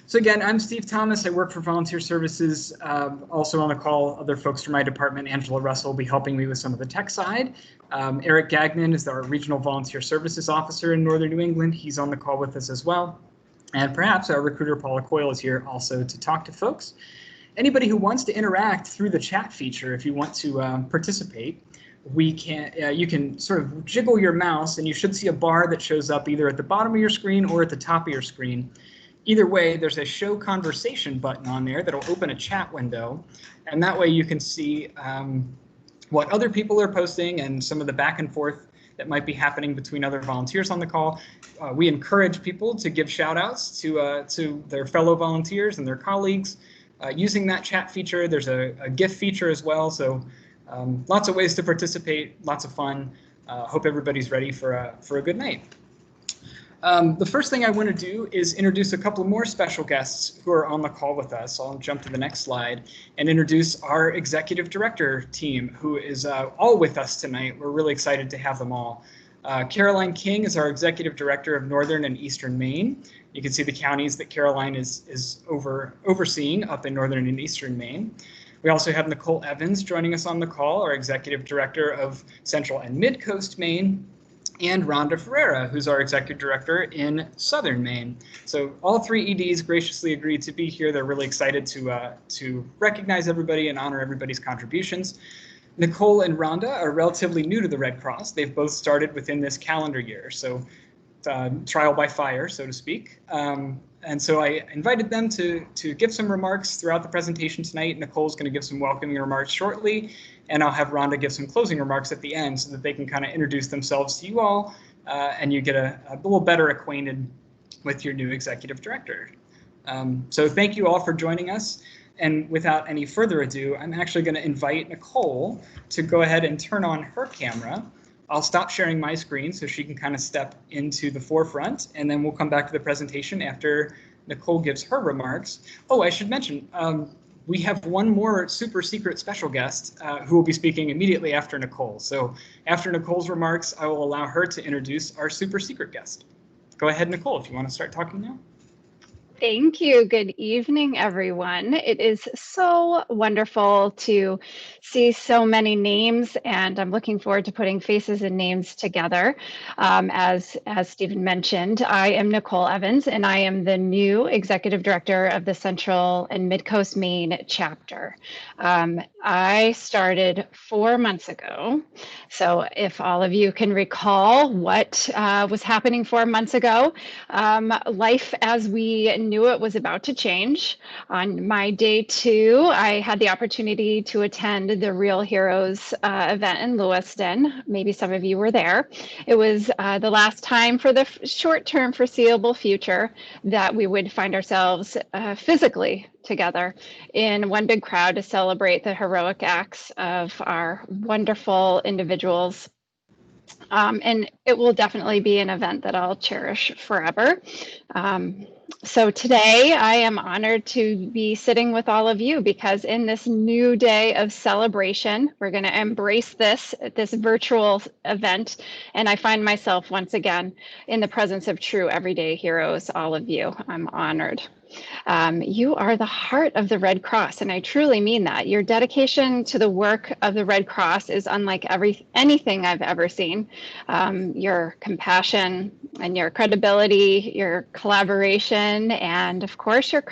So again, I'm Steve Thomas. I work for Volunteer Services. Also on the call, other folks from my department, Angela Russell, will be helping me with some of the tech side. Eric Gagnon is our Regional Volunteer Services Officer in Northern New England. He's on the call with us as well. And perhaps our recruiter, Paula Coyle, is here also to talk to folks. Anybody who wants to interact through the chat feature, if you want to participate, you can sort of jiggle your mouse and you should see a bar that shows up either at the bottom of your screen or at the top of your screen. Either way, there's a show conversation button on there that'll open a chat window, and that way you can see what other people are posting and some of the back and forth that might be happening between other volunteers on the call. We encourage people to give shout outs to their fellow volunteers and their colleagues using that chat feature. There's a GIF feature as well, so lots of ways to participate, lots of fun. Hope everybody's ready for a good night. The first thing I want to do is introduce a couple more special guests who are on the call with us. I'll jump to the next slide and introduce our executive director team, who is all with us tonight. We're really excited to have them all. Caroline King is our executive director of Northern and Eastern Maine. You can see the counties that Caroline is overseeing up in Northern and Eastern Maine. We also have Nicole Evans joining us on the call, our executive director of Central and Mid-Coast Maine, and Rhonda Ferreira, who's our executive director in Southern Maine. So all three EDs graciously agreed to be here. They're really excited to recognize everybody and honor everybody's contributions. Nicole and Rhonda are relatively new to the Red Cross. They've both started within this calendar year, so trial by fire, so to speak. And so I invited them to give some remarks throughout the presentation tonight. Nicole's going to give some welcoming remarks shortly, and I'll have Rhonda give some closing remarks at the end so that they can kind of introduce themselves to you all and you get a little better acquainted with your new executive director. So thank you all for joining us. And without any further ado, I'm actually going to invite Nicole to go ahead and turn on her camera. I'll stop sharing my screen so she can kind of step into the forefront, and then we'll come back to the presentation after Nicole gives her remarks. Oh, I should mention, we have one more super secret special guest who will be speaking immediately after Nicole. So after Nicole's remarks, I will allow her to introduce our super secret guest. Go ahead, Nicole, if you want to start talking now. Thank you. Good evening, everyone. It is so wonderful to see so many names, and I'm looking forward to putting faces and names together. As Stephen mentioned, I am Nicole Evans, and I am the new Executive Director of the Central and Mid-Coast Maine chapter. I started 4 months ago. So if all of you can recall what was happening 4 months ago, life as we knew it was about to change. On my day 2, I had the opportunity to attend the Real Heroes event in Lewiston. Maybe some of you were there. It was the last time for the short-term foreseeable future that we would find ourselves physically together in one big crowd to celebrate the heroic acts of our wonderful individuals. And it will definitely be an event that I'll cherish forever. So today I am honored to be sitting with all of you because in this new day of celebration, we're going to embrace this virtual event. And I find myself once again in the presence of true everyday heroes, all of you. I'm honored. You are the heart of the Red Cross, and I truly mean that. Your dedication to the work of the Red Cross is unlike anything I've ever seen. Your compassion and your credibility, your collaboration, and of course your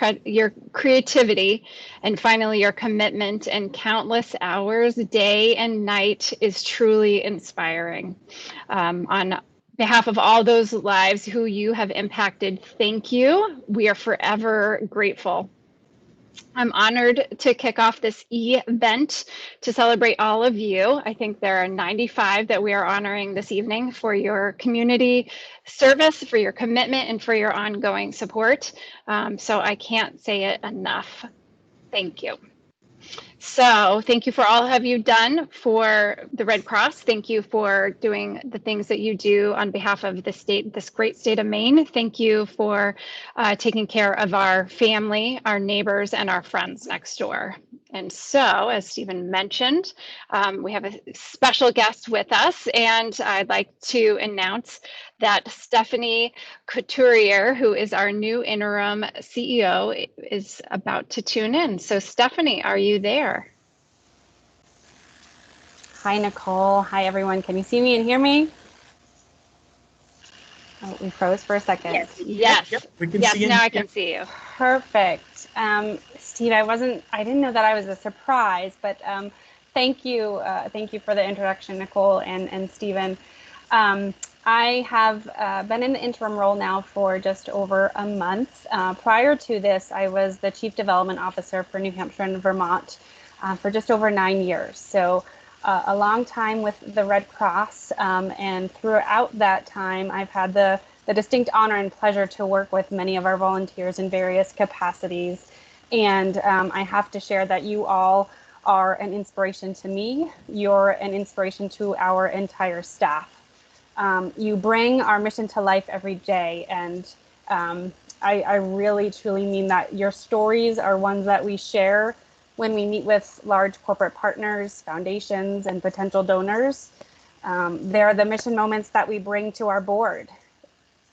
creativity, and finally your commitment and countless hours, day and night, is truly inspiring. On behalf of all those lives who you have impacted, thank you. We are forever grateful. I'm honored to kick off this event to celebrate all of you. I think there are 95 that we are honoring this evening for your community service, for your commitment, and for your ongoing support. So I can't say it enough. Thank you. So thank you for all have you done for the Red Cross. Thank you for doing the things that you do on behalf of the state, this great state of Maine. Thank you for taking care of our family, our neighbors, and our friends next door. And so, as Stephen mentioned, we have a special guest with us, and I'd like to announce that Stephanie Couturier, who is our new interim CEO, is about to tune in. So Stephanie, are you there? Hi, Nicole. Hi, everyone. Can you see me and hear me? Oh, we froze for a second. Yes. We can Yes, see you. now I can see you. Perfect. Steve, I didn't know that I was a surprise, but thank you. Thank you for the introduction, Nicole and Stephen. I have been in the interim role now for just over a month. Prior to this, I was the Chief Development Officer for New Hampshire and Vermont for just over 9 years. So a long time with the Red Cross, and throughout that time, I've had the distinct honor and pleasure to work with many of our volunteers in various capacities. And I have to share that you all are an inspiration to me. You're an inspiration to our entire staff. You bring our mission to life every day, and I really, truly mean that. Your stories are ones that we share when we meet with large corporate partners, foundations, and potential donors. They're the mission moments that we bring to our board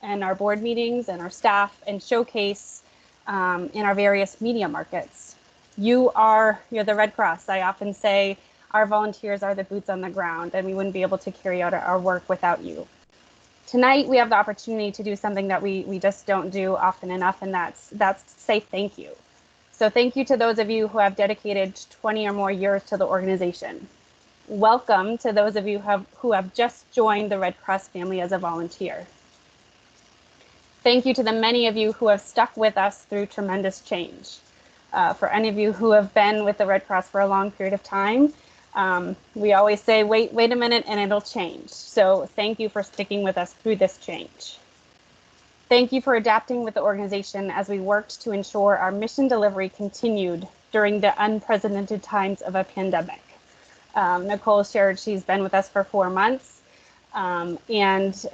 and our board meetings and our staff and showcase in our various media markets. You're the Red Cross. I often say our volunteers are the boots on the ground, and we wouldn't be able to carry out our work without you. Tonight, we have the opportunity to do something that we just don't do often enough, and that's to say thank you. So thank you to those of you who have dedicated 20 or more years to the organization. Welcome to those of you who have just joined the Red Cross family as a volunteer. Thank you to the many of you who have stuck with us through tremendous change. For any of you who have been with the Red Cross for a long period of time, we always say, wait a minute and it'll change. So thank you for sticking with us through this change. Thank you for adapting with the organization as we worked to ensure our mission delivery continued during the unprecedented times of a pandemic. Nicole shared she's been with us for 4 months, and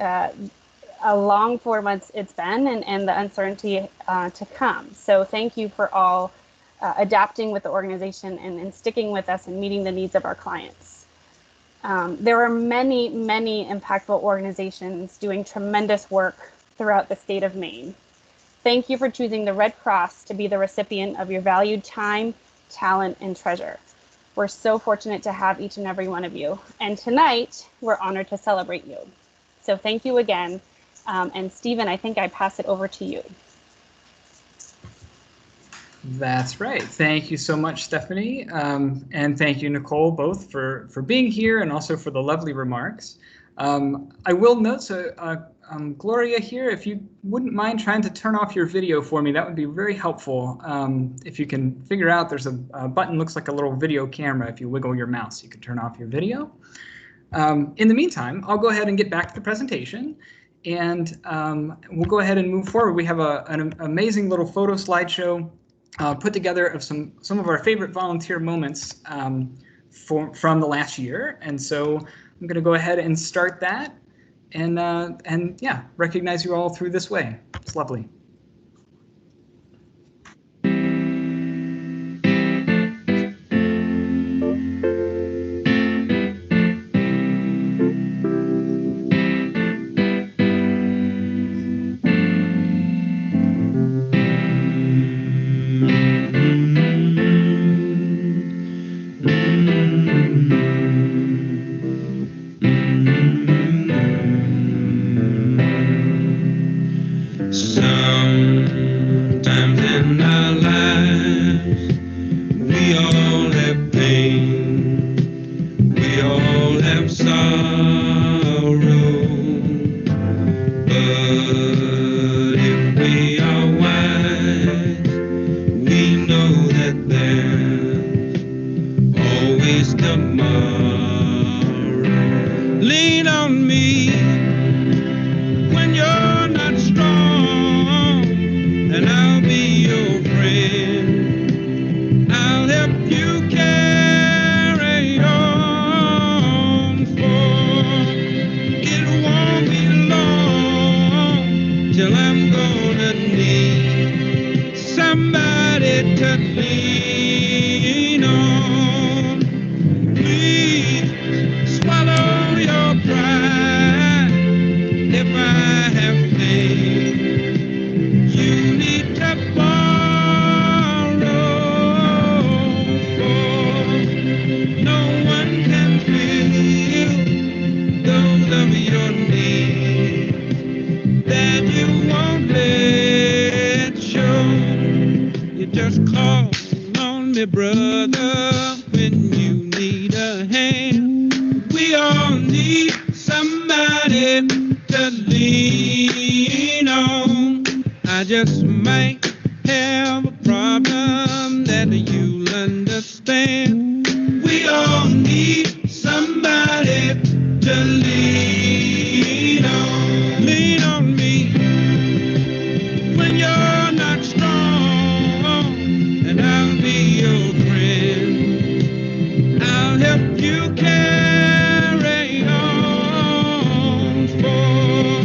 a long 4 months it's been, and the uncertainty to come. So thank you for all adapting with the organization and sticking with us and meeting the needs of our clients. There are many, many impactful organizations doing tremendous work throughout the state of Maine. Thank you for choosing the Red Cross to be the recipient of your valued time, talent, and treasure. We're so fortunate to have each and every one of you. And tonight, we're honored to celebrate you. So thank you again. And Stephen, I think I pass it over to you. That's right. Thank you so much, Stephanie. And thank you, Nicole, both for being here and also for the lovely remarks. I will note, Gloria here, if you wouldn't mind trying to turn off your video for me, that would be very helpful. If you can figure out, there's a button, looks like a little video camera. If you wiggle your mouse, you can turn off your video. In the meantime, I'll go ahead and get back to the presentation, and we'll go ahead and move forward. We have an amazing little photo slideshow put together of some of our favorite volunteer moments from the last year. And so I'm going to go ahead and start that. And yeah, recognize you all through this way. It's lovely. Somebody to lean on. just call on me, brother, when you need a hand. We all need somebody to lean on. I just might have a problem that you'll understand. We all need somebody to lean on. Lean on me when you're not strong, and I'll be your friend. I'll help you carry on, for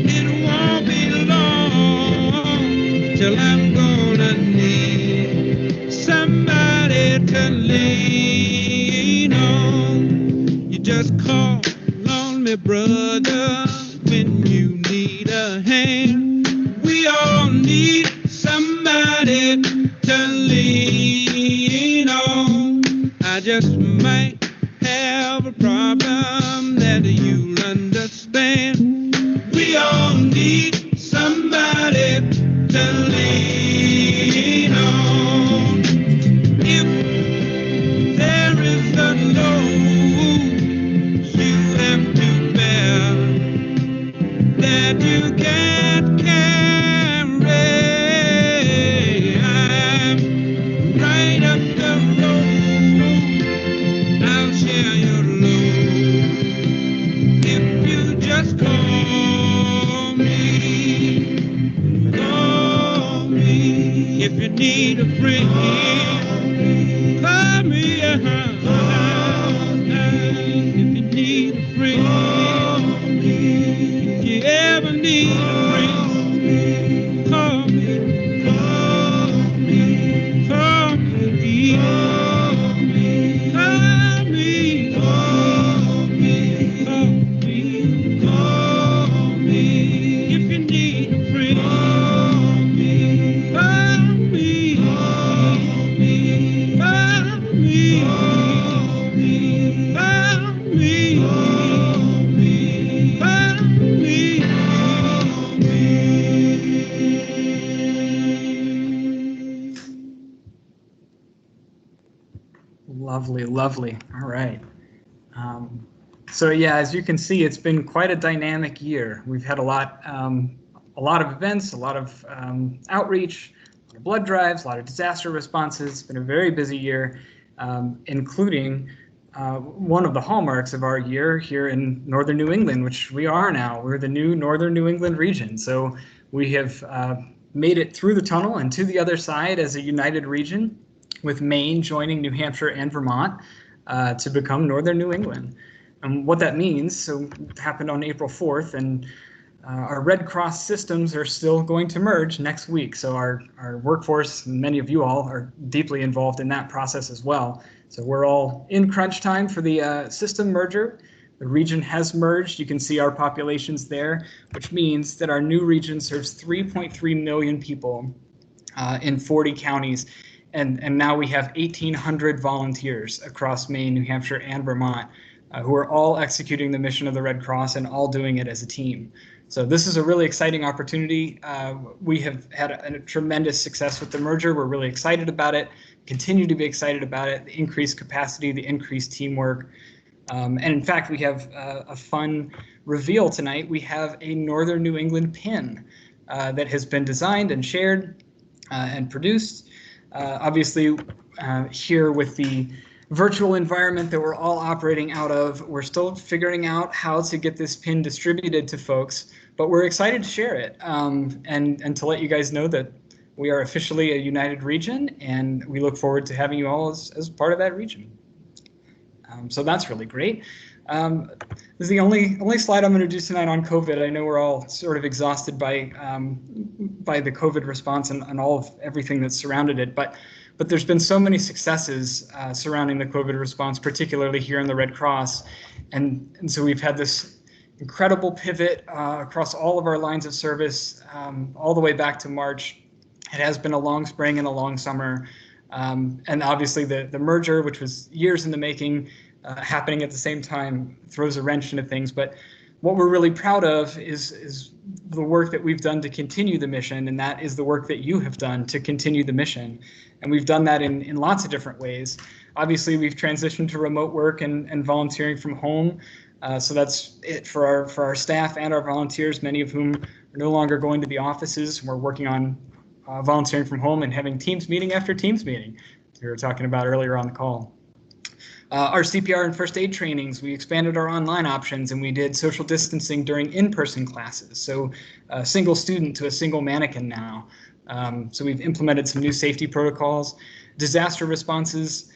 it won't be long till I'm gonna need somebody to lean on. You just call on me, brother, when you need a hand. We all need somebody to lean on. I just might have a problem that you'll understand. We all need somebody to lean on. If there is a load you have to bear that you can't carry, I'm right up the road. I'll share your load if you just call me. Call me if you need a friend. Call me, if you need a friend. If you ever need a friend, call me. Call me. Call me. Call me. Call me. Call me. Call me. If you need a friend, call me. Call me. Call me. Call me. Call me. Call me. Call me. Lovely, lovely. All right. So yeah, as you can see, it's been quite a dynamic year. We've had a lot of events, a lot of outreach, a lot of blood drives, a lot of disaster responses. It's been a very busy year, including one of the hallmarks of our year here in Northern New England, which we are now. We're the new Northern New England region. So we have made it through the tunnel and to the other side as a united region, with Maine joining New Hampshire and Vermont to become Northern New England. And what that means, so it happened on April 4th, and our Red Cross systems are still going to merge next week. So our workforce, and many of you all, are deeply involved in that process as well. So we're all in crunch time for the system merger. The region has merged. You can see our populations there, which means that our new region serves 3.3 million people in 40 counties. And now we have 1,800 volunteers across Maine, New Hampshire, and Vermont who are all executing the mission of the Red Cross and all doing it as a team. So this is a really exciting opportunity. We have had a tremendous success with the merger. We're really excited about it, continue to be excited about it, the increased capacity, the increased teamwork. And in fact, we have a fun reveal tonight. We have a Northern New England pin that has been designed and shared and produced. Obviously, here with the virtual environment that we're all operating out of, we're still figuring out how to get this pin distributed to folks, but we're excited to share it and to let you guys know that we are officially a united region, and we look forward to having you all as part of that region. So that's really great. This is the only slide I'm going to do tonight on COVID. I know we're all sort of exhausted by the COVID response and all of everything that's surrounded it, but there's been so many successes surrounding the COVID response, particularly here in the Red Cross, and so we've had this incredible pivot across all of our lines of service all the way back to March. It has been a long spring and a long summer, and obviously the merger, which was years in the making, happening at the same time, throws a wrench into things. But what we're really proud of is the work that we've done to continue the mission, and that is the work that you have done to continue the mission. And we've done that in lots of different ways. Obviously, we've transitioned to remote work and volunteering from home. So that's it for our staff and our volunteers, many of whom are no longer going to the offices. We're working on volunteering from home and having Teams meeting after Teams meeting, as we were talking about earlier on the call. Our CPR and first aid trainings, we expanded our online options, and we did social distancing during in-person classes. So a single student to a single mannequin now. So we've implemented some new safety protocols. Disaster responses,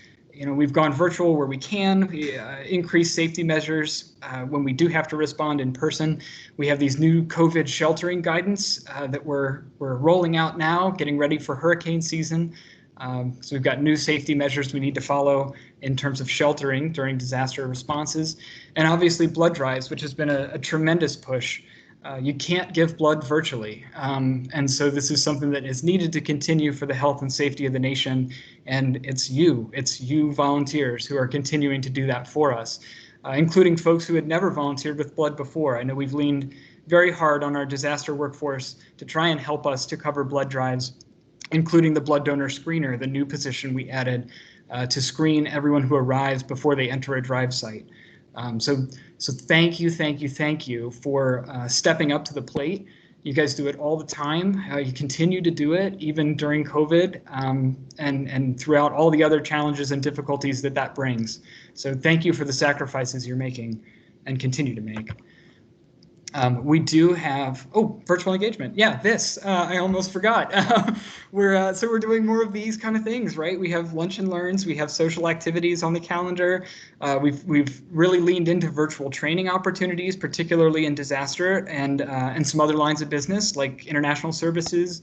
we've gone virtual where we can. We increase safety measures when we do have to respond in person. We have these new COVID sheltering guidance that we're rolling out now, getting ready for hurricane season. So we've got new safety measures we need to follow in terms of sheltering during disaster responses, and obviously blood drives, which has been a tremendous push. You can't give blood virtually, and so this is something that is needed to continue for the health and safety of the nation, and it's you volunteers who are continuing to do that for us, including folks who had never volunteered with blood before. I know we've leaned very hard on our disaster workforce to try and help us to cover blood drives, including the blood donor screener, the new position we added to screen everyone who arrives before they enter a drive site. So thank you for stepping up to the plate. You guys do it all the time. You continue to do it even during COVID and throughout all the other challenges and difficulties that brings. So thank you for the sacrifices you're making and continue to make. We do have, virtual engagement. Yeah, I almost forgot. We're doing more of these kind of things, right? We have lunch and learns, we have social activities on the calendar. We've really leaned into virtual training opportunities, particularly in disaster and some other lines of business like international services.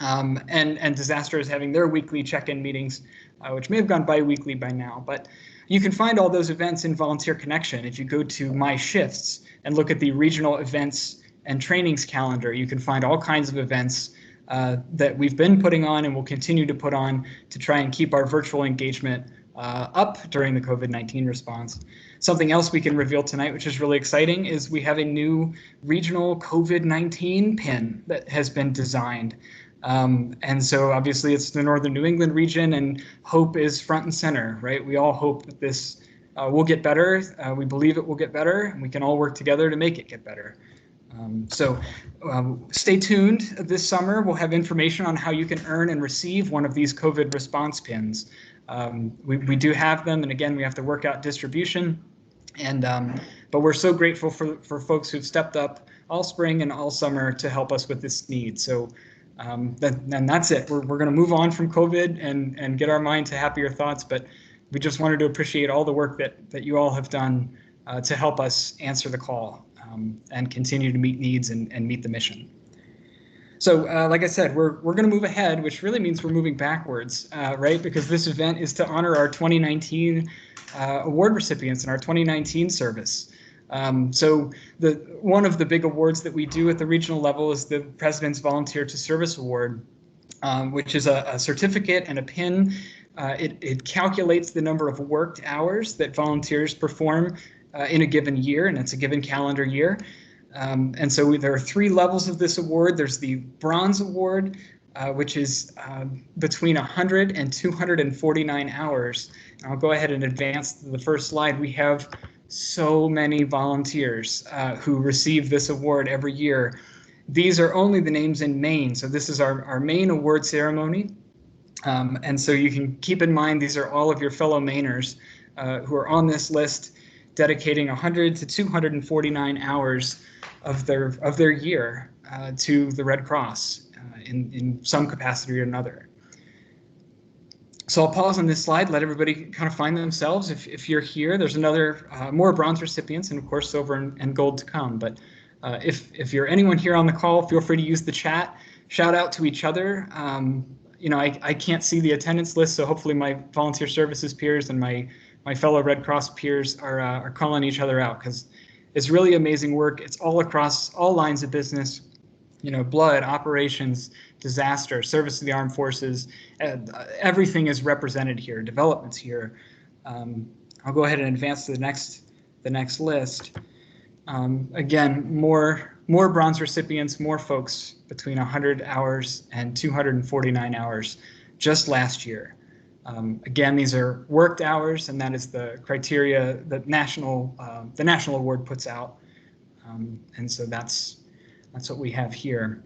And disaster is having their weekly check-in meetings, which may have gone bi-weekly by now, but you can find all those events in Volunteer Connection. If you go to My Shifts and look at the regional events and trainings calendar, you can find all kinds of events that we've been putting on and will continue to put on to try and keep our virtual engagement up during the COVID-19 response. Something else we can reveal tonight, which is really exciting, is we have a new regional COVID-19 pin that has been designed. And so obviously it's the Northern New England region, and hope is front and center, right? We all hope that this will get better. We believe it will get better, and we can all work together to make it get better. Stay tuned. This summer, we'll have information on how you can earn and receive one of these COVID response pins. We do have them, and again, we have to work out distribution. And but we're so grateful for folks who've stepped up all spring and all summer to help us with this need. So and that's it. We're going to move on from COVID and get our mind to happier thoughts. But we just wanted to appreciate all the work that you all have done to help us answer the call and continue to meet needs and meet the mission. So like I said, we're going to move ahead, which really means we're moving backwards, right? Because this event is to honor our 2019 award recipients in our 2019 service. So one of the big awards that we do at the regional level is the President's Volunteer to Service Award, which is a certificate and a pin. It calculates the number of worked hours that volunteers perform in a given year, and it's a given calendar year. And so there are 3 levels of this award. There's the Bronze Award, which is between 100 and 249 hours. And I'll go ahead and advance to the first slide. We have so many volunteers who receive this award every year. These are only the names in Maine. So this is our Maine award ceremony. And so you can keep in mind, these are all of your fellow Mainers who are on this list, dedicating 100 to 249 hours of their year to the Red Cross in some capacity or another. So I'll pause on this slide, let everybody kind of find themselves. If you're here, there's another more bronze recipients and of course silver and gold to come. But if you're anyone here on the call, feel free to use the chat, shout out to each other. I can't see the attendance list, so hopefully my volunteer services peers and my fellow Red Cross peers are calling each other out, because it's really amazing work. It's all across all lines of business, blood, operations, disaster, service to the armed forces, everything is represented here, developments here. I'll go ahead and advance to the next list. Again, more more bronze recipients, more folks between 100 hours and 249 hours just last year. Again, these are worked hours, and that is the criteria that the national award puts out. And so that's what we have here.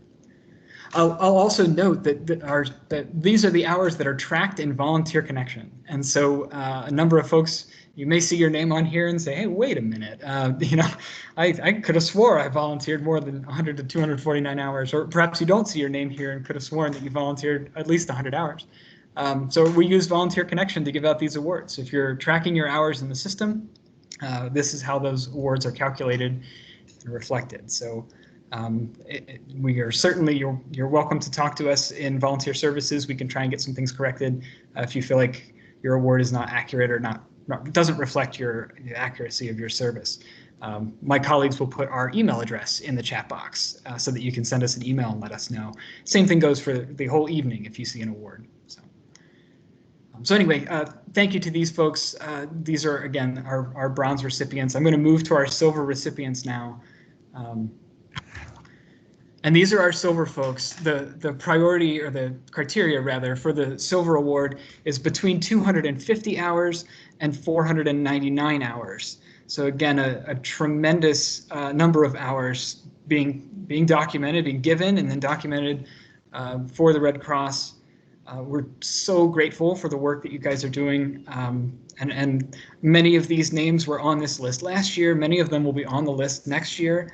I'll also note that these are the hours that are tracked in Volunteer Connection. And so a number of folks, you may see your name on here and say, hey, wait a minute, I could have swore I volunteered more than 100 to 249 hours, or perhaps you don't see your name here and could have sworn that you volunteered at least 100 hours. So we use Volunteer Connection to give out these awards. If you're tracking your hours in the system, this is how those awards are calculated and reflected. So we are certainly, you're welcome to talk to us in volunteer services. We can try and get some things corrected if you feel like your award is not accurate or doesn't reflect the accuracy of your service. My colleagues will put our email address in the chat box so that you can send us an email and let us know. Same thing goes for the whole evening if you see an award. So anyway, thank you to these folks. These are, again, our bronze recipients. I'm going to move to our silver recipients now. And these are our silver folks. The priority, or the criteria rather, for the silver award is between 250 hours and 499 hours. So again, a tremendous number of hours being documented, being given and then documented for the Red Cross. We're so grateful for the work that you guys are doing. And many of these names were on this list last year. Many of them will be on the list next year.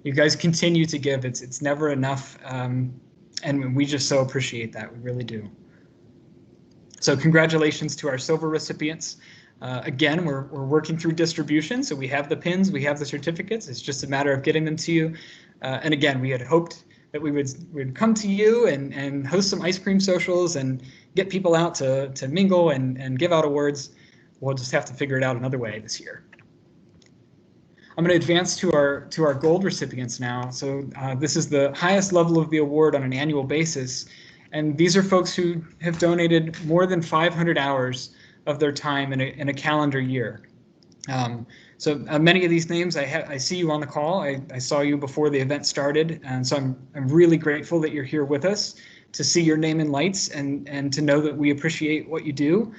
You guys continue to give. It's never enough, and we just so appreciate that. We really do. So congratulations to our silver recipients. Again, we're working through distribution, so we have the pins, we have the certificates. It's just a matter of getting them to you. And again, we had hoped that we'd come to you and host some ice cream socials and get people out to mingle and give out awards. We'll just have to figure it out another way this year. I'm going to advance to our gold recipients now. So this is the highest level of the award on an annual basis. And these are folks who have donated more than 500 hours of their time in a calendar year. So many of these names, I see you on the call. I saw you before the event started. And so I'm really grateful that you're here with us to see your name in lights and to know that we appreciate what you do.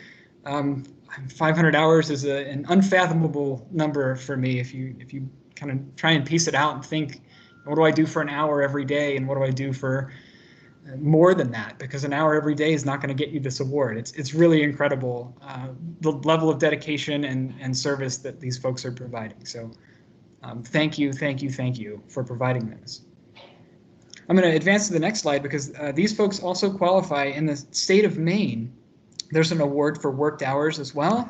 500 hours is an unfathomable number for me. If you kind of try and piece it out and think, what do I do for an hour every day, and what do I do for more than that? Because an hour every day is not going to get you this award. It's really incredible, the level of dedication and service that these folks are providing. So thank you for providing this. I'm going to advance to the next slide because these folks also qualify in the state of Maine. There's an award for worked hours as well,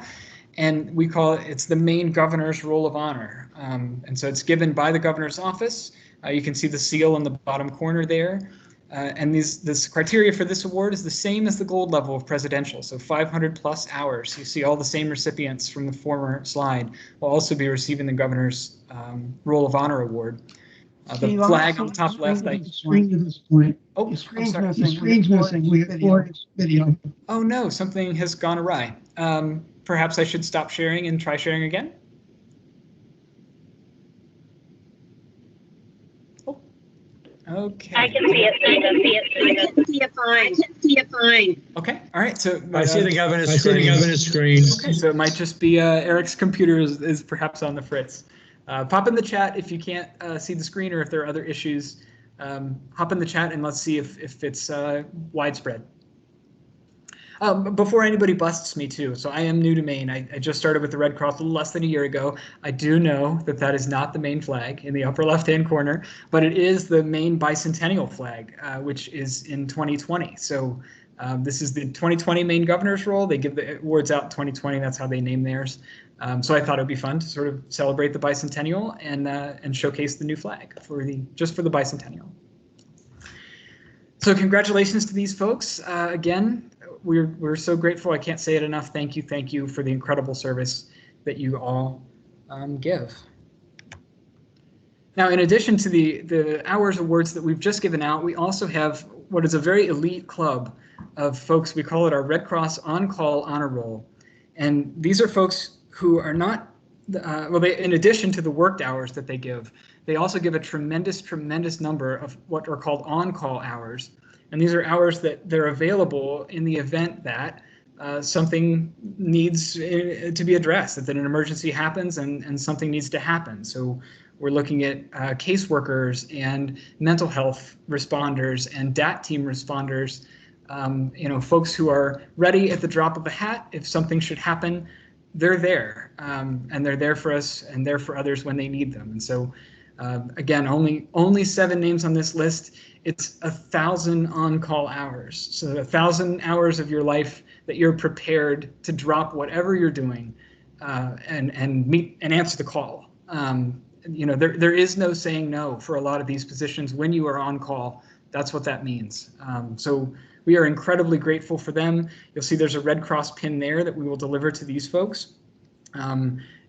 and we call it's the Maine Governor's Roll of Honor. And so it's given by the governor's office. You can see the seal in the bottom corner there. And this criteria for this award is the same as the gold level of presidential, so 500 plus hours. You see all the same recipients from the former slide will also be receiving the governor's Roll of Honor award. The flag on the top left. Screen at this point. Oh, the screen's missing. We have video. Oh no, something has gone awry. Perhaps I should stop sharing and try sharing again. Oh, okay. I can see it. I can see it fine. Okay, all right. So I see the governor's screen. Okay, so it might just be Eric's computer is perhaps on the fritz. Pop in the chat if you can't see the screen, or if there are other issues. Hop in the chat and let's see if it's widespread. Before anybody busts me too, so I am new to Maine. I just started with the Red Cross a little less than a year ago. I do know that is not the Maine flag in the upper left-hand corner, but it is the Maine bicentennial flag, which is in 2020. So this is the 2020 Maine Governor's Roll. They give the awards out in 2020. That's how they name theirs. So I thought it would be fun to sort of celebrate the bicentennial and showcase the new flag just for the bicentennial. So congratulations to these folks. Again, we're so grateful. I can't say it enough. Thank you for the incredible service that you all give. Now, in addition to the hours awards that we've just given out, we also have what is a very elite club of folks. We call it our Red Cross On-Call Honor Roll. And these are folks who are not well, in addition to the worked hours that they give, they also give a tremendous number of what are called on-call hours. And these are hours that they're available in the event that something needs to be addressed, that an emergency happens and something needs to happen. So we're looking at caseworkers and mental health responders and DAT team responders, folks who are ready at the drop of a hat. If something should happen, they're there, and they're there for us and there for others when they need them. And so, again, only 7 names on this list. It's 1,000 on-call hours. So 1,000 hours of your life that you're prepared to drop whatever you're doing and meet and answer the call. There is no saying no for a lot of these positions when you are on call. That's what that means. So we are incredibly grateful for them. You'll see there's a Red Cross pin there that we will deliver to these folks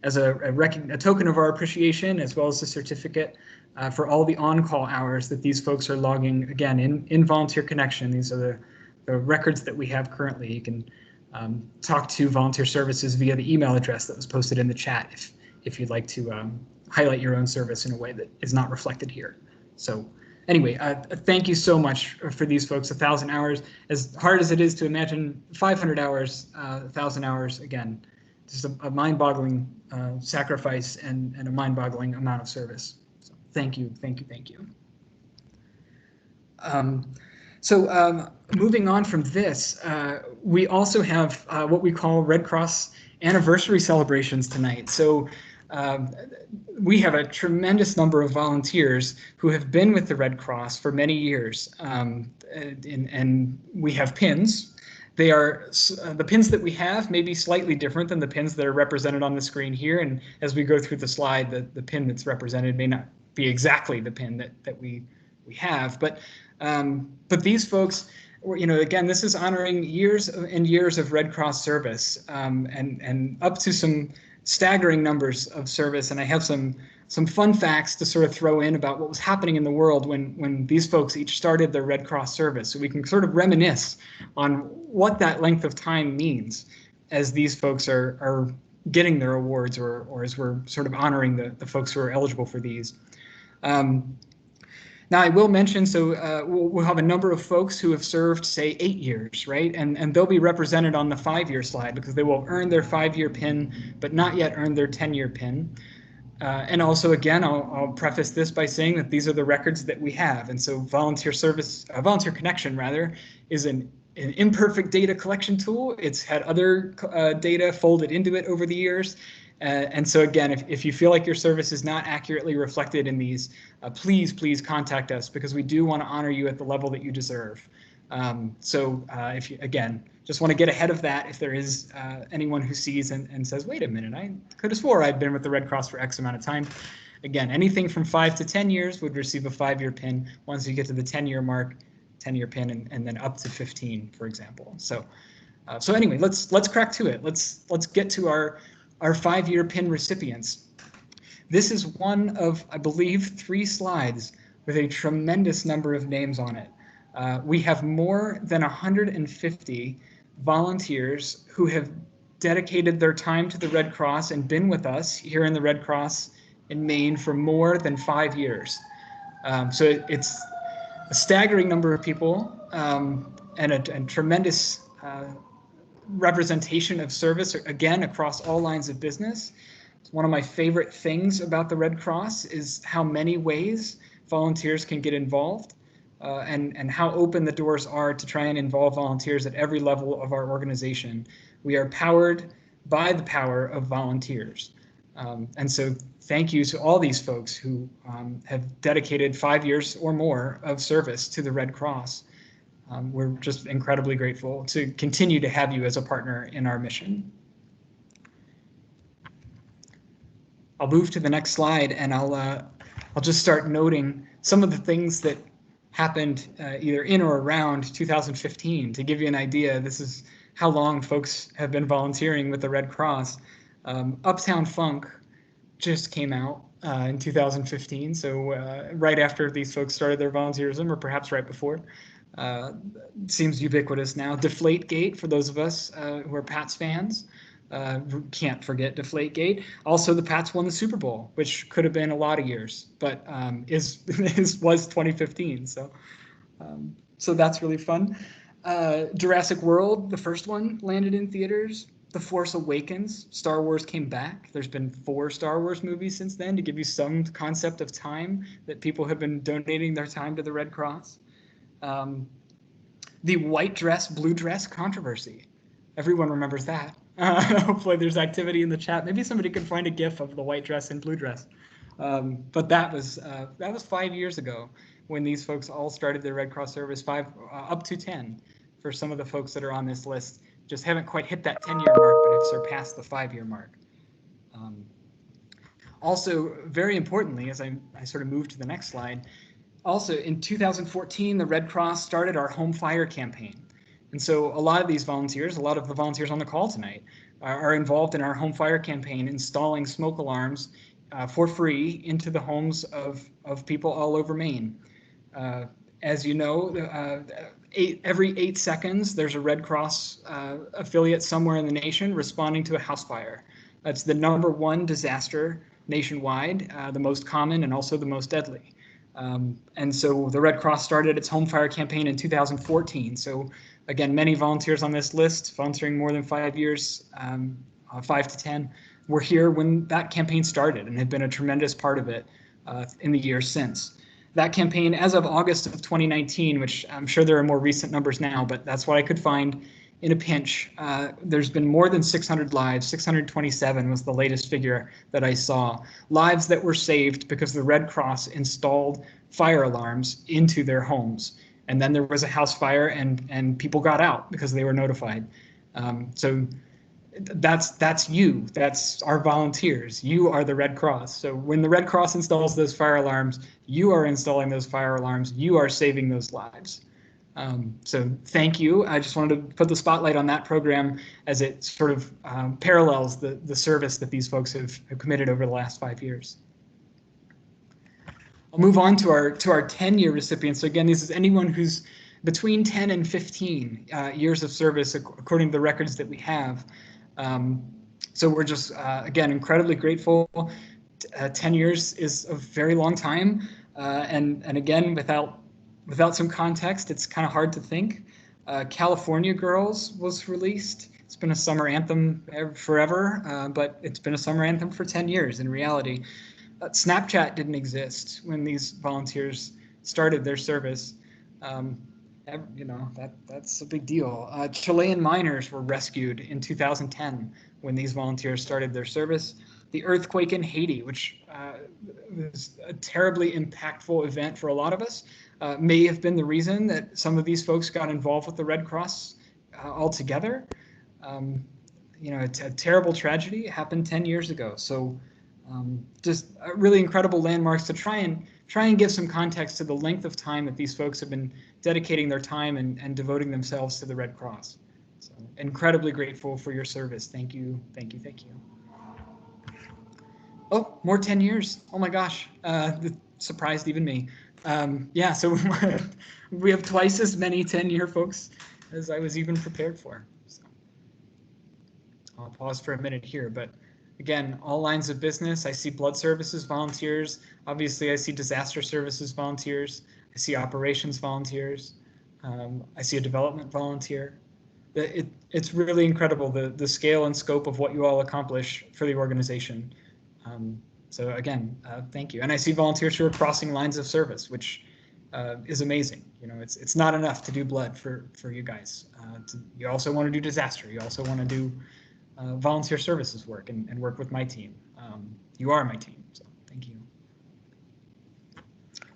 as a token of our appreciation, as well as a certificate for all the on-call hours that these folks are logging, again, in Volunteer Connection. These are the records that we have currently. You can talk to Volunteer Services via the email address that was posted in the chat if you'd like to highlight your own service in a way that is not reflected here. So anyway, thank you so much for these folks. 1,000 hours, as hard as it is to imagine 500 hours, 1,000 hours, again, just a mind-boggling sacrifice and a mind-boggling amount of service. So thank you. Moving on from this, we also have what we call Red Cross anniversary celebrations tonight. So we have a tremendous number of volunteers who have been with the Red Cross for many years, and we have pins. They are the pins that we have may be slightly different than the pins that are represented on the screen here. And as we go through the slide, the pin that's represented may not be exactly the pin that we have. But these folks, again, this is honoring years and years of Red Cross service, and up to some staggering numbers of service. And I have some fun facts to sort of throw in about what was happening in the world when these folks each started their Red Cross service. So we can sort of reminisce on what that length of time means as these folks are getting their awards, or as we're sort of honoring the folks who are eligible for these. Now, I will mention, so we'll have a number of folks who have served, say, 8 years, right? And they'll be represented on the 5-year slide because they will earn their 5-year pin, but not yet earn their 10-year pin. And also, again, I'll preface this by saying that these are the records that we have. And so Volunteer Connection, rather, is an imperfect data collection tool. It's had other data folded into it over the years. And so again, if you feel like your service is not accurately reflected in these, please contact us, because we do want to honor you at the level that you deserve. If you, again, just want to get ahead of that, if there is anyone who sees and says, wait a minute, I could have swore I'd been with the Red Cross for X amount of time. Again, anything from 5 to 10 years would receive a 5-year pin. Once you get to the 10-year mark, 10-year pin, and then up to 15, for example. So anyway, let's crack to it. Let's get to our 5-year pin recipients. This is one of, I believe, 3 slides with a tremendous number of names on it. We have more than 150 volunteers who have dedicated their time to the Red Cross and been with us here in the Red Cross in Maine for more than 5 years. So it's a staggering number of people, and a tremendous representation of service, again, across all lines of business. One of my favorite things about the Red Cross is how many ways volunteers can get involved, and how open the doors are to try and involve volunteers at every level of our organization. We are powered by the power of volunteers. And so thank you to all these folks who have dedicated 5 years or more of service to the Red Cross. We're just incredibly grateful to continue to have you as a partner in our mission. I'll move to the next slide, and I'll just start noting some of the things that happened either in or around 2015. To give you an idea, this is how long folks have been volunteering with the Red Cross. Uptown Funk just came out in 2015, so right after these folks started their volunteerism, or perhaps right before. Seems ubiquitous now. Deflategate, for those of us who are Pats fans. Can't forget Deflategate. Also, the Pats won the Super Bowl, which could have been a lot of years, but was 2015. So that's really fun. Jurassic World, the first one, landed in theaters. The Force Awakens, Star Wars came back. There's been 4 Star Wars movies since then, to give you some concept of time that people have been donating their time to the Red Cross. The white dress, blue dress controversy. Everyone remembers that. Hopefully there's activity in the chat. Maybe somebody could find a GIF of the white dress and blue dress. But that was 5 years ago when these folks all started their Red Cross service, up to 10 for some of the folks that are on this list. Just haven't quite hit that 10-year mark, but have surpassed the 5-year mark. Also, very importantly, as I sort of move to the next slide, also in 2014, the Red Cross started our Home Fire campaign. And so a lot of these volunteers, a lot of the volunteers on the call tonight, are involved in our Home Fire campaign, installing smoke alarms for free into the homes of people all over Maine. As you know, every 8 seconds, there's a Red Cross affiliate somewhere in the nation responding to a house fire. That's the #1 disaster nationwide, the most common and also the most deadly. And so the Red Cross started its Home Fire campaign in 2014. So again, many volunteers on this list, volunteering more than 5 years, 5 to 10, were here when that campaign started and have been a tremendous part of it in the years since. That campaign, as of August of 2019, which I'm sure there are more recent numbers now, but that's what I could find in a pinch, there's been more than 600 lives. 627 was the latest figure that I saw. Lives that were saved because the Red Cross installed fire alarms into their homes. And then there was a house fire and people got out because they were notified. So that's you. That's our volunteers. You are the Red Cross. So when the Red Cross installs those fire alarms, you are installing those fire alarms. You are saving those lives. So thank you. I just wanted to put the spotlight on that program as it sort of parallels the service that these folks have committed over the last 5 years. I'll move on to our 10-year recipients. So again, this is anyone who's between 10 and 15 years of service, according to the records that we have. So we're just, again, incredibly grateful. 10 years is a very long time. And again, without some context, it's kind of hard to think. California Girls was released. It's been a summer anthem forever, but it's been a summer anthem for 10 years in reality. Snapchat didn't exist when these volunteers started their service. You know, that's a big deal. Chilean miners were rescued in 2010 when these volunteers started their service. The earthquake in Haiti, which was a terribly impactful event for a lot of us, may have been the reason that some of these folks got involved with the Red Cross altogether. You know, it's a terrible tragedy. It happened 10 years ago. So just really incredible landmarks to try and give some context to the length of time that these folks have been dedicating their time and devoting themselves to the Red Cross. So incredibly grateful for your service. Thank you, thank you, thank you. Oh, more 10 years. Oh my gosh, surprised even me. Yeah, so we have twice as many 10-year folks as I was even prepared for. So I'll pause for a minute here, but again, all lines of business. I see blood services volunteers. Obviously, I see disaster services volunteers. I see operations volunteers. I see a development volunteer. It's really incredible, the scale and scope of what you all accomplish for the organization. So again, thank you. And I see volunteers who are crossing lines of service, which is amazing. You know, it's not enough to do blood for you guys. You also want to do disaster. You also want to do volunteer services work and work with my team. You are my team, so thank you.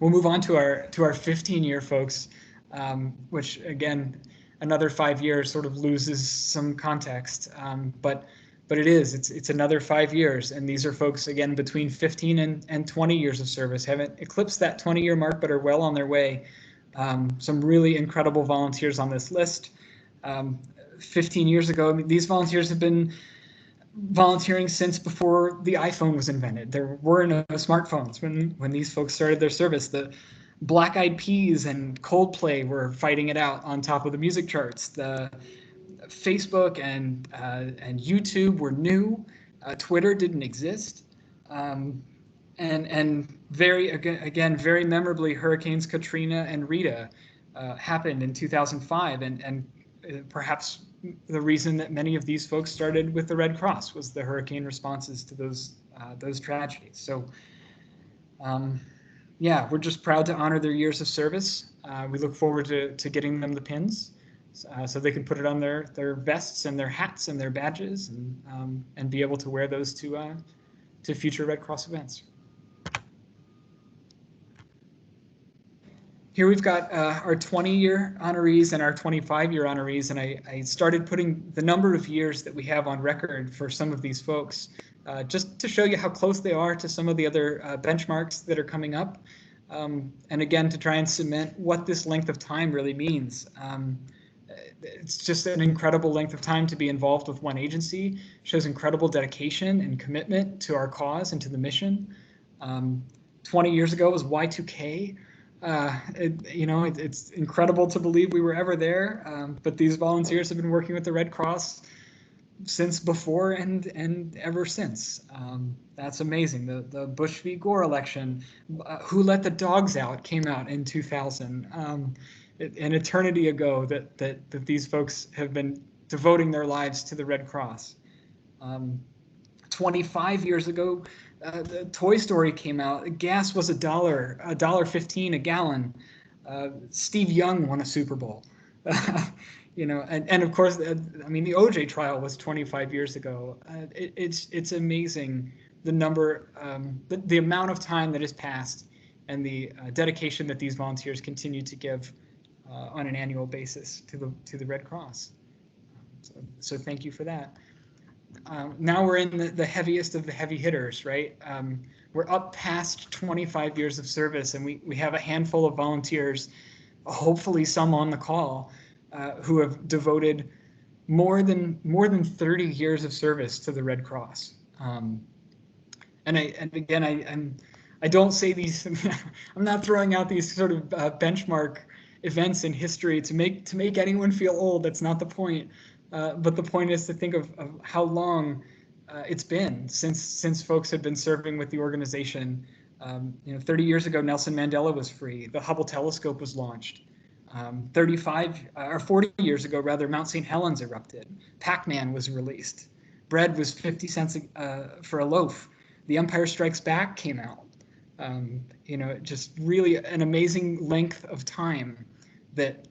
We'll move on to our 15-year folks, which again, another 5 years sort of loses some context, but it's another 5 years, and these are folks again between 15 and 20 years of service. Haven't eclipsed that 20-year mark, but are well on their way. Some really incredible volunteers on this list. 15 years ago, I mean, these volunteers have been volunteering since before the iPhone was invented. There were no smartphones when these folks started their service. The Black Eyed Peas and Coldplay were fighting it out on top of the music charts. The Facebook and YouTube were new. Twitter didn't exist. And very memorably, Hurricanes Katrina and Rita happened in 2005, and perhaps the reason that many of these folks started with the Red Cross was the hurricane responses to those tragedies. So, yeah, we're just proud to honor their years of service. We look forward to getting them the pins so they can put it on their vests and their hats and their badges, and be able to wear those to future Red Cross events. Here we've got our 20-year honorees and our 25-year honorees, and I started putting the number of years that we have on record for some of these folks, just to show you how close they are to some of the other benchmarks that are coming up, and again, to try and cement what this length of time really means. It's just an incredible length of time to be involved with one agency. Shows incredible dedication and commitment to our cause and to the mission. 20 years ago was Y2K. It's incredible to believe we were ever there, but these volunteers have been working with the Red Cross since before and ever since. That's amazing. The Bush v. Gore election, Who Let the Dogs Out, came out in 2000. An eternity ago that these folks have been devoting their lives to the Red Cross. 25 years ago, the Toy Story came out. Gas was $1.15 a gallon. Steve Young won a Super Bowl. And of course, the OJ trial was 25 years ago. It's amazing the number, the amount of time that has passed, and the dedication that these volunteers continue to give on an annual basis to the Red Cross. So thank you for that. Now we're in the heaviest of the heavy hitters, right? We're up past 25 years of service, and we have a handful of volunteers, hopefully some on the call, who have devoted more than 30 years of service to the Red Cross. I don't say these. I'm not throwing out these sort of benchmark events in history to make anyone feel old. That's not the point. But the point is to think of how long it's been since folks have been serving with the organization. 30 years ago, Nelson Mandela was free. The Hubble telescope was launched. 40 years ago, rather, Mount St. Helens erupted. Pac-Man was released. Bread was 50 cents for a loaf. The Empire Strikes Back came out. Just really an amazing length of time that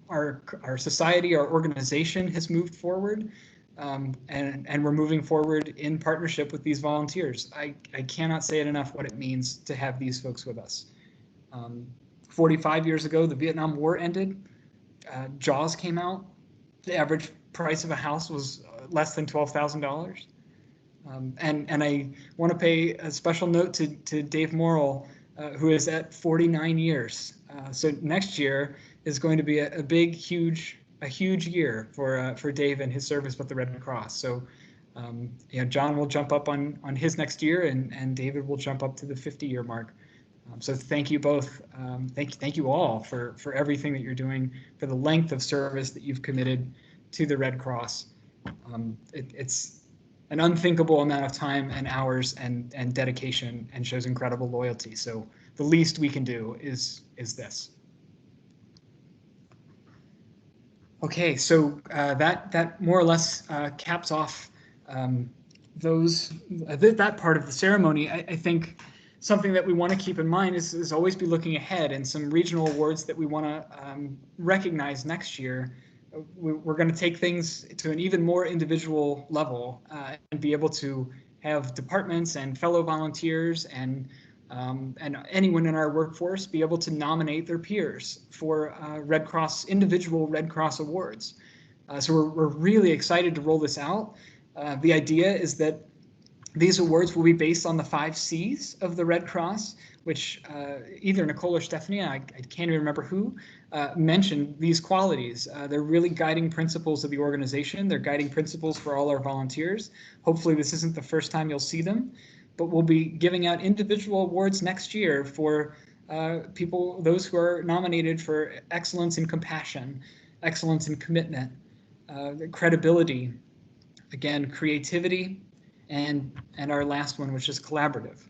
our society, our organization has moved forward, and we're moving forward in partnership with these volunteers. I cannot say it enough what it means to have these folks with us. 45 years ago, the Vietnam War ended. Jaws came out. The average price of a house was less than $12,000. And I want to pay a special note to Dave Morrill, who is at 49 years. So next year is going to be a huge year for Dave and his service with the Red Cross. So, John will jump up on his next year, and David will jump up to the 50-year mark. So thank you both. Thank you all for everything that you're doing, for the length of service that you've committed to the Red Cross. It's an unthinkable amount of time and hours and dedication, and shows incredible loyalty. So the least we can do is this. Okay, so that more or less caps off that part of the ceremony. I think something that we want to keep in mind is always be looking ahead, and some regional awards that we want to recognize next year. We're going to take things to an even more individual level, and be able to have departments and fellow volunteers and anyone in our workforce be able to nominate their peers for individual Red Cross awards. So we're really excited to roll this out. The idea is that these awards will be based on the 5 C's of the Red Cross, which either Nicole or Stephanie, I can't even remember who, mentioned these qualities. They're really guiding principles of the organization. They're guiding principles for all our volunteers. Hopefully this isn't the first time you'll see them, but we'll be giving out individual awards next year for those who are nominated for excellence in compassion, excellence in commitment, credibility, again, creativity, and our last one, which is collaborative.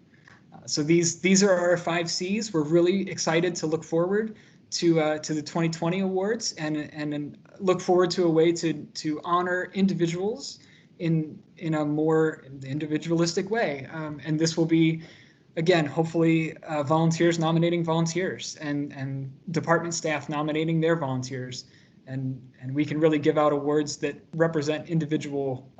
So these are our 5 C's. We're really excited to look forward to the 2020 awards and look forward to a way to honor individuals in a more individualistic way. And this will be, again, hopefully volunteers nominating volunteers and department staff nominating their volunteers. And we can really give out awards that represent individual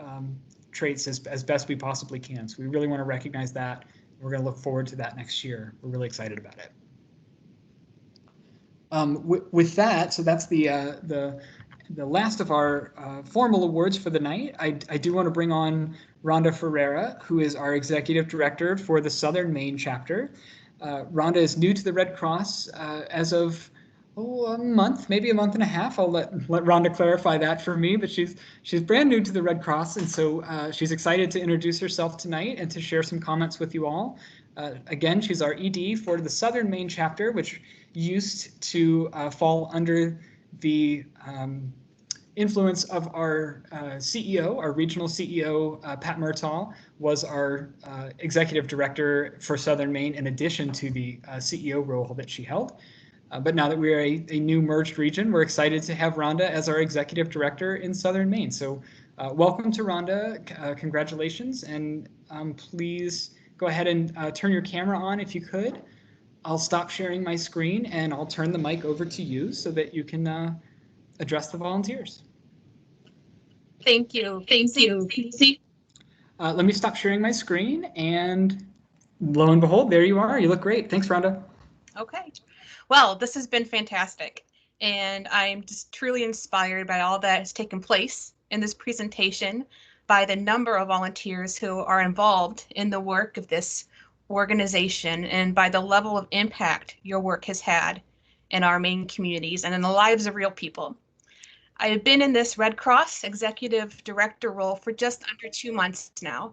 traits as best we possibly can. So we really want to recognize that. We're going to look forward to that next year. We're really excited about it. With that, so that's the last of our formal awards for the night. I do want to bring on Rhonda Ferreira, who is our Executive Director for the Southern Maine chapter. Rhonda is new to the Red Cross as of a month, maybe a month and a half. I'll let Rhonda clarify that for me, but she's brand new to the Red Cross, and so she's excited to introduce herself tonight and to share some comments with you all. Again, she's our ED for the Southern Maine chapter, which used to fall under the influence of our CEO, our regional CEO, Pat Murtaugh, was our executive director for Southern Maine in addition to the CEO role that she held. But now that we are a new merged region, we're excited to have Rhonda as our executive director in Southern Maine. So welcome to Rhonda, congratulations, and please go ahead and turn your camera on if you could. I'll stop sharing my screen and I'll turn the mic over to you so that you can address the volunteers. Thank you. Thank you. Casey? Let me stop sharing my screen, and lo and behold, there you are. You look great. Thanks, Rhonda. Okay. Well, this has been fantastic, and I'm just truly inspired by all that has taken place in this presentation, by the number of volunteers who are involved in the work of this organization, and by the level of impact your work has had in our Maine communities and in the lives of real people. I have been in this Red Cross Executive Director role for just under 2 months now.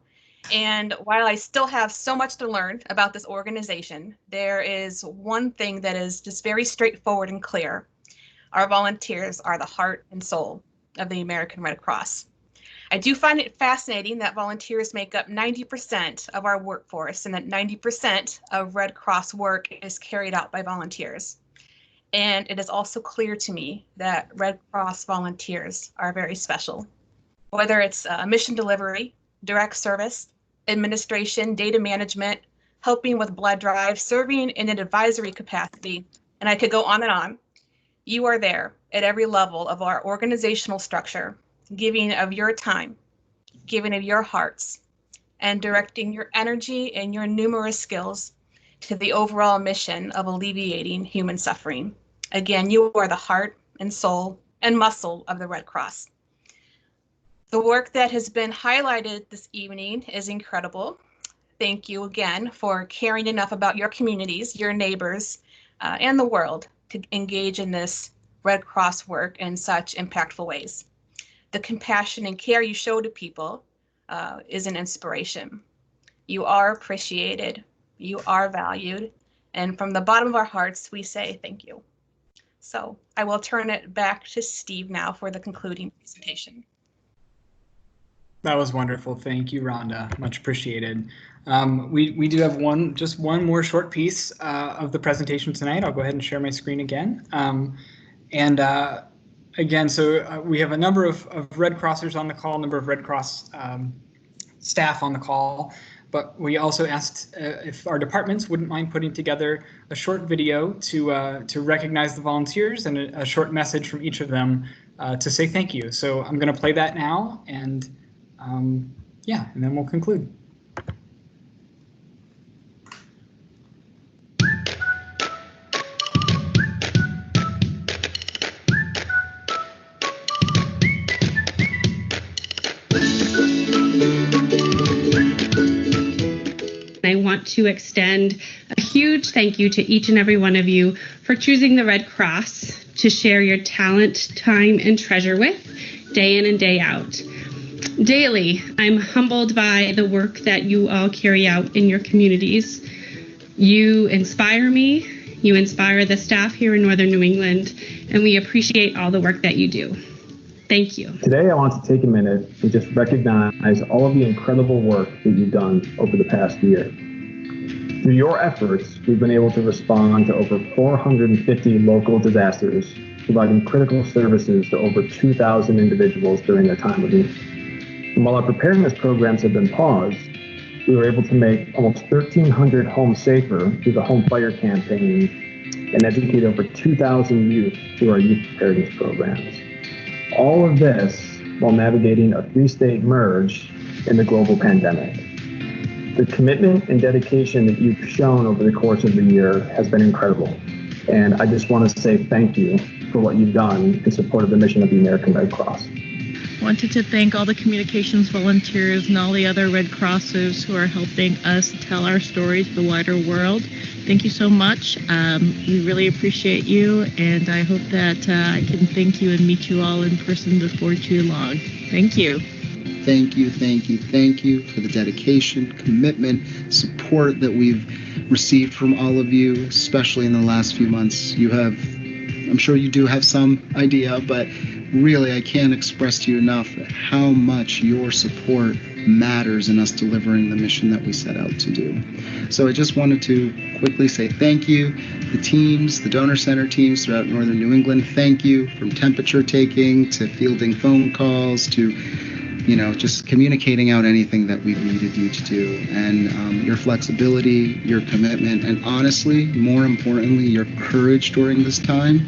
And while I still have so much to learn about this organization, there is one thing that is just very straightforward and clear. Our volunteers are the heart and soul of the American Red Cross. I do find it fascinating that volunteers make up 90% of our workforce, and that 90% of Red Cross work is carried out by volunteers. And it is also clear to me that Red Cross volunteers are very special. Whether it's mission delivery, direct service, administration, data management, helping with blood drives, serving in an advisory capacity, and I could go on and on. You are there at every level of our organizational structure, giving of your time, giving of your hearts, and directing your energy and your numerous skills to the overall mission of alleviating human suffering. Again, you are the heart and soul and muscle of the Red Cross. The work that has been highlighted this evening is incredible. Thank you again for caring enough about your communities, your neighbors, and the world to engage in this Red Cross work in such impactful ways. The compassion and care you show to people is an inspiration. You are appreciated, you are valued, and from the bottom of our hearts, we say thank you. So I will turn it back to Steve now for the concluding presentation. That was wonderful. Thank you, Rhonda. Much appreciated. We do have just one more short piece of the presentation tonight. I'll go ahead and share my screen again. Again, so we have a number of Red Crossers on the call, a number of Red Cross staff on the call, but we also asked if our departments wouldn't mind putting together a short video to recognize the volunteers and a short message from each of them to say thank you. So I'm going to play that now, and yeah, and then we'll conclude. I want to extend a huge thank you to each and every one of you for choosing the Red Cross to share your talent, time, and treasure with day in and day out. Daily, I'm humbled by the work that you all carry out in your communities. You inspire me, you inspire the staff here in Northern New England, and we appreciate all the work that you do. Thank you. Today, I want to take a minute and just recognize all of the incredible work that you've done over the past year. Through your efforts, we've been able to respond to over 450 local disasters, providing critical services to over 2,000 individuals during their time of need. And while our preparedness programs have been paused, we were able to make almost 1,300 homes safer through the Home Fire campaign and educate over 2,000 youth through our youth preparedness programs. All of this while navigating a 3-state merge in the global pandemic. The commitment and dedication that you've shown over the course of the year has been incredible. And I just want to say thank you for what you've done in support of the mission of the American Red Cross. Wanted to thank all the communications volunteers and all the other Red Crossers who are helping us tell our stories to the wider world. Thank you so much. We really appreciate you, and I hope that I can thank you and meet you all in person before too long. Thank you. Thank you, thank you, thank you for the dedication, commitment, support that we've received from all of you, especially in the last few months. You have, I'm sure you do have some idea, but really I can't express to you enough how much your support matters in us delivering the mission that we set out to do. So I just wanted to quickly say thank you. The teams, the donor center teams throughout northern New England, thank you, from temperature taking to fielding phone calls to just communicating out anything that we've needed you to do. And your flexibility, your commitment, and honestly, more importantly, your courage during this time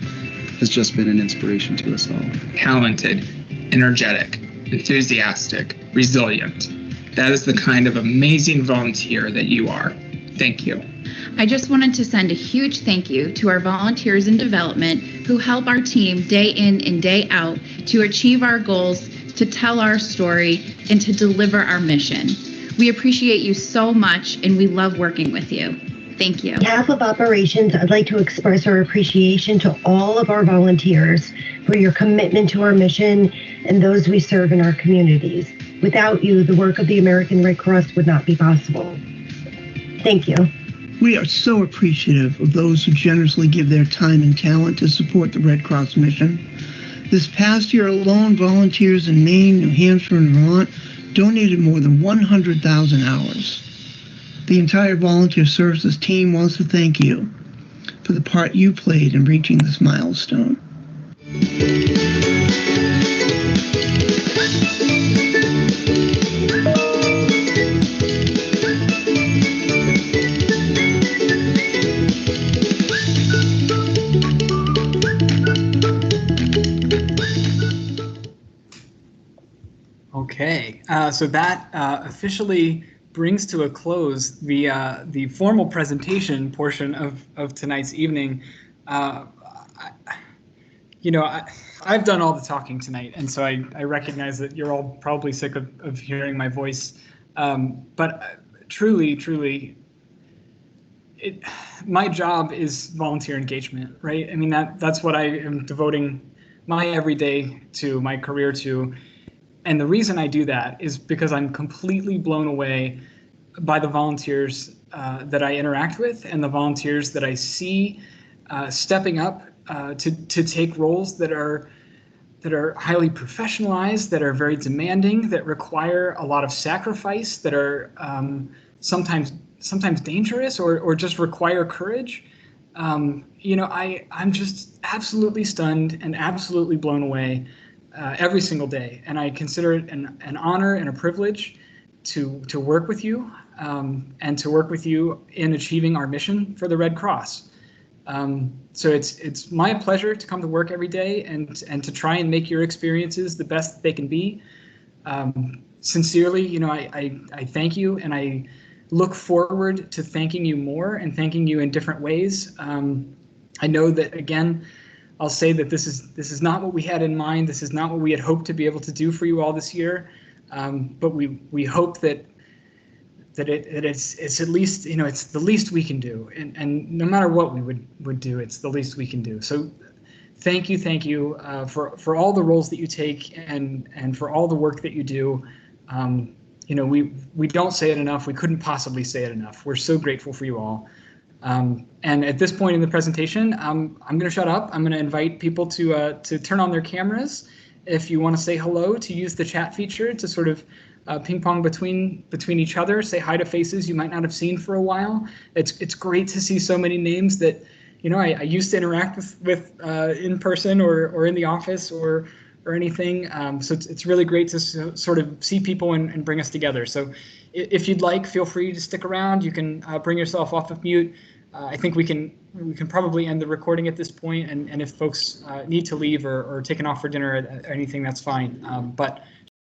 has just been an inspiration to us all. Talented, energetic, enthusiastic, resilient. That is the kind of amazing volunteer that you are. Thank you. I just wanted to send a huge thank you to our volunteers in development who help our team day in and day out to achieve our goals, to tell our story, and to deliver our mission. We appreciate you so much, and we love working with you. Thank you. On behalf of operations, I'd like to express our appreciation to all of our volunteers for your commitment to our mission and those we serve in our communities. Without you, the work of the American Red Cross would not be possible. Thank you. We are so appreciative of those who generously give their time and talent to support the Red Cross mission. This past year alone, volunteers in Maine, New Hampshire, and Vermont donated more than 100,000 hours. The entire volunteer services team wants to thank you for the part you played in reaching this milestone. Okay, so that officially brings to a close the formal presentation portion of tonight's evening. I've done all the talking tonight, and so I recognize that you're all probably sick of hearing my voice. But truly, my job is volunteer engagement, right? I mean, that's what I am devoting my everyday to, my career to. And the reason I do that is because I'm completely blown away by the volunteers that I interact with and the volunteers that I see stepping up to take roles that are highly professionalized, that are very demanding, that require a lot of sacrifice, that are sometimes dangerous or just require courage. I'm just absolutely stunned and absolutely blown away every single day, and I consider it an honor and a privilege to work with you and to work with you in achieving our mission for the Red Cross. So it's my pleasure to come to work every day and to try and make your experiences the best that they can be. Sincerely, I thank you, and I look forward to thanking you more and thanking you in different ways. I know that, again, I'll say that this is not what we had in mind. This is not what we had hoped to be able to do for you all this year. But we hope that it's at least, it's the least we can do. And no matter what we would do, it's the least we can do. So thank you for all the roles that you take and for all the work that you do. We don't say it enough. We couldn't possibly say it enough. We're so grateful for you all. And at this point in the presentation, I'm going to shut up. I'm going to invite people to turn on their cameras if you want to say hello, to use the chat feature to sort of ping pong between each other, say hi to faces you might not have seen for a while. It's great to see so many names that, you know, I used to interact with in person or in the office or anything. So it's really great to sort of see people and bring us together. So if you'd like, feel free to stick around. You can bring yourself off of mute. I think we can probably end the recording at this point, and if folks need to leave or taken off for dinner or anything, that's fine. But